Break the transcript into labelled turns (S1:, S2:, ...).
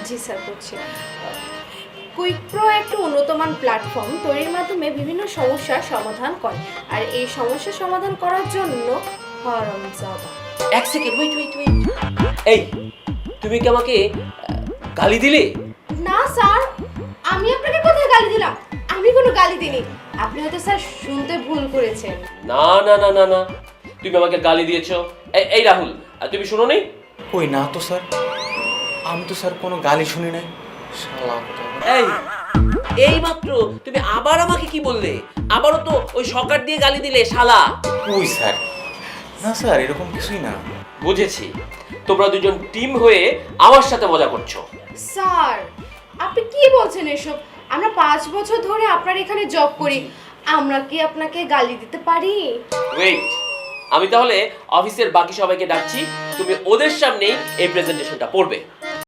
S1: জি sir, করছি। Quick pro একটা উন্নতমান platform তৈরির মাধ্যমে বিভিন্ন সমস্যার সমাধান করে, আর এই সমস্যার সমাধান করার জন্য হারামজাদা।
S2: এক সেকেন্ড, ওয়েট ওয়েট ওয়েট। এই, তুমি কি আমাকে গালি দিলে?
S1: না স্যার, আমি আপনাকে কোথায় গালি দিলাম? আমি কোনো গালি দিইনি। আপনি হয়তো স্যার শুনতে ভুল করেছেন।
S2: না না না না না, তুমি আমাকে গালি দিয়েছো। এই রাহুল, তুমি শুনো নি?
S3: কই না তো স্যার, আমি তো স্যার কোনো গালি শুনি নাই। শালা কোথাকার।
S2: এই মাত্র তুমি আবার আমাকে কি বললে? আবারও তো ওই সকার দিয়ে গালি দিলে, শালা।
S3: কই স্যার, না স্যার এরকম কিছুই না।
S2: বুঝেছি, তোমরা দুজন টিম হয়ে আমার সাথে মজা করছো।
S1: স্যার, আপনি কি বলছেন এসব? আমরা 5 বছর ধরে আপনার এখানে জব করি, আমরা কি আপনাকে গালি দিতে পারি?
S2: ওয়েট, আমি তাহলে অফিসের বাকি সবাইকে ডাকছি, তুমি ওদের সামনেই এই প্রেজেন্টেশনটা পড়বে।